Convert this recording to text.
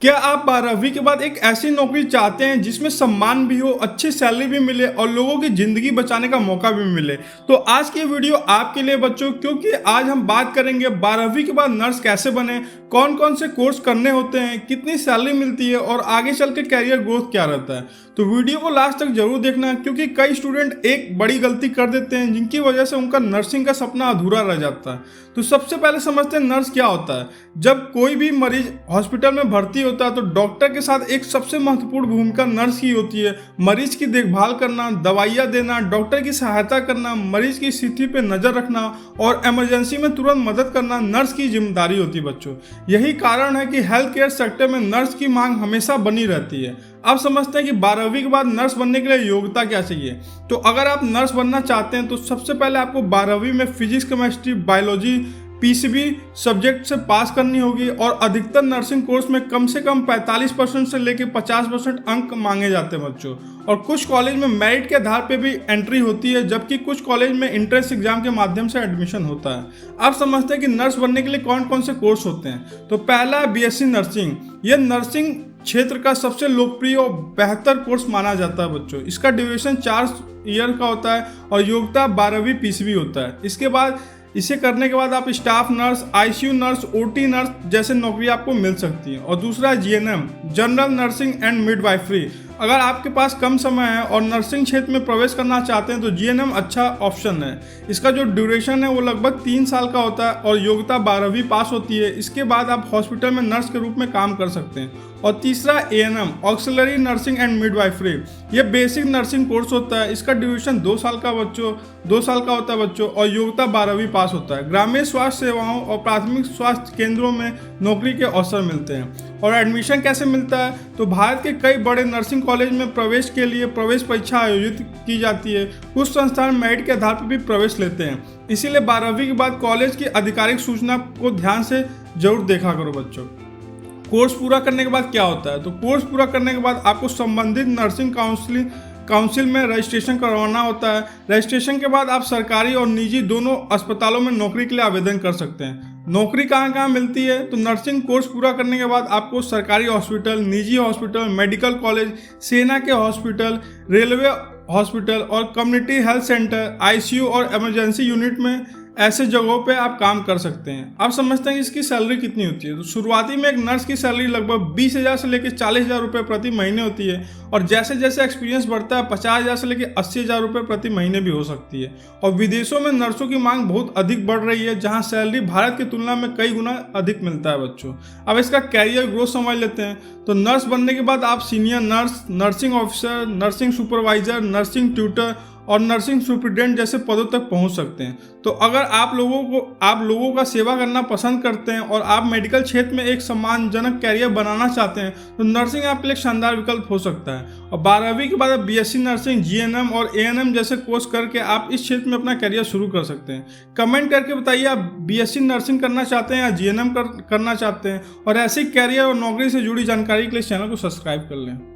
क्या आप 12वीं के बाद एक ऐसी नौकरी चाहते हैं जिसमें सम्मान भी हो, अच्छी सैलरी भी मिले और लोगों की जिंदगी बचाने का मौका भी मिले? तो आज की वीडियो आपके लिए बच्चों, क्योंकि आज हम बात करेंगे 12वीं के बाद नर्स कैसे बने, कौन कौन से कोर्स करने होते हैं, कितनी सैलरी मिलती है और आगे चल के कैरियर ग्रोथ क्या रहता है। तो वीडियो को लास्ट तक जरूर देखना, क्योंकि कई स्टूडेंट एक बड़ी गलती कर देते हैं जिनकी वजह से उनका नर्सिंग का सपना अधूरा रह जाता है। तो सबसे पहले समझते हैं नर्स क्या होता है। जब कोई भी मरीज हॉस्पिटल में भर्ती होता है तो डॉक्टर के साथ एक सबसे महत्वपूर्ण भूमिका नर्स की होती है। मरीज की देखभाल करना, दवाइयाँ देना, डॉक्टर की सहायता करना, मरीज की स्थिति पर नजर रखना और इमरजेंसी में तुरंत मदद करना नर्स की जिम्मेदारी होती है बच्चों। यही कारण है कि हेल्थ केयर सेक्टर में नर्स की मांग हमेशा बनी रहती है। अब समझते हैं कि 12वीं के बाद नर्स बनने के लिए योग्यता क्या चाहिए। तो अगर आप नर्स बनना चाहते हैं तो सबसे पहले आपको 12वीं में physics, chemistry, biology, PCB subject से पास करनी होगी और अधिकतर नर्सिंग कोर्स में कम से कम 45% से लेकर 50% अंक मांगे जाते हैं बच्चों। और कुछ कॉलेज में मेरिट के आधार पे भी एंट्री होती है, जबकि कुछ कॉलेज में इंट्रेंस एग्जाम के माध्यम से एडमिशन होता है। अब समझते हैं कि नर्स बनने के लिए कौन कौन से कोर्स होते हैं। तो पहला है बीएससी नर्सिंग। यह नर्सिंग क्षेत्र का सबसे लोकप्रिय और बेहतर कोर्स माना जाता है बच्चों। इसका ड्यूरेशन 4 ईयर का होता है और योग्यता 12वीं पीसीबी होता है। इसके बाद इसे करने के बाद आप staff nurse, ICU nurse, OT nurse जैसे नौकरी आपको मिल सकती है। और दूसरा है GNM, general nursing and midwifery. अगर आपके पास कम समय है और नर्सिंग क्षेत्र में प्रवेश करना चाहते हैं तो जीएनएम अच्छा ऑप्शन है। इसका जो ड्यूरेशन है वो लगभग 3 साल का होता है और योग्यता 12वीं पास होती है। इसके बाद आप हॉस्पिटल में नर्स के रूप में काम कर सकते हैं। और तीसरा ANM, auxiliary nursing and midwifery. ये बेसिक नर्सिंग कोर्स होता है। इसका ड्यूरेशन 2 साल का होता है बच्चों और योग्यता 12वीं पास होता है। ग्रामीण स्वास्थ्य सेवाओं और प्राथमिक स्वास्थ्य केंद्रों में नौकरी के अवसर मिलते हैं। और एडमिशन कैसे मिलता है? तो भारत के कई बड़े नर्सिंग कॉलेज में प्रवेश के लिए प्रवेश परीक्षा आयोजित की जाती है। कुछ संस्थान मेरिट के आधार पर भी प्रवेश लेते हैं। इसीलिए 12वीं के बाद कॉलेज की आधिकारिक सूचना को ध्यान से जरूर देखा करो बच्चों। कोर्स पूरा करने के बाद क्या होता है? तो कोर्स पूरा करने के बाद आपको संबंधित नर्सिंग काउंसिल में रजिस्ट्रेशन करवाना होता है। रजिस्ट्रेशन के बाद आप सरकारी और निजी दोनों अस्पतालों में नौकरी के लिए आवेदन कर सकते हैं। नौकरी कहाँ कहाँ मिलती है? तो नर्सिंग कोर्स पूरा करने के बाद आपको सरकारी हॉस्पिटल, निजी हॉस्पिटल, मेडिकल कॉलेज, सेना के हॉस्पिटल, रेलवे हॉस्पिटल और कम्युनिटी हेल्थ सेंटर, आईसीयू और इमरजेंसी यूनिट में ऐसे जगहों पे आप काम कर सकते हैं। अब समझते हैं कि इसकी सैलरी कितनी होती है। तो शुरुआती में एक नर्स की सैलरी लगभग 20,000 से लेकर 40,000 रुपये प्रति महीने होती है और जैसे जैसे एक्सपीरियंस बढ़ता है 50,000 से लेकर 80,000 रुपये प्रति महीने भी हो सकती है। और विदेशों में नर्सों की मांग बहुत अधिक बढ़ रही है, जहाँ सैलरी भारत की तुलना में कई गुना अधिक मिलता है बच्चों। अब इसका कैरियर ग्रोथ समझ लेते हैं। तो नर्स बनने के बाद आप senior nurse, nursing officer, nursing supervisor, nursing tutor और नर्सिंग सुपरिटेंडेंट जैसे पदों तक पहुंच सकते हैं। तो अगर आप लोगों का सेवा करना पसंद करते हैं और आप मेडिकल क्षेत्र में एक सम्मानजनक कैरियर बनाना चाहते हैं तो नर्सिंग आपके लिए एक शानदार विकल्प हो सकता है। और 12वीं के बाद आप बीएससी नर्सिंग, जीएनएम और एएनएम जैसे कोर्स करके आप इस क्षेत्र में अपना कैरियर शुरू कर सकते हैं। कमेंट करके बताइए आप बीएससी नर्सिंग करना चाहते हैं या जीएनएम करना चाहते हैं। और ऐसी कैरियर और नौकरी से जुड़ी जानकारी के लिए चैनल को सब्सक्राइब कर लें।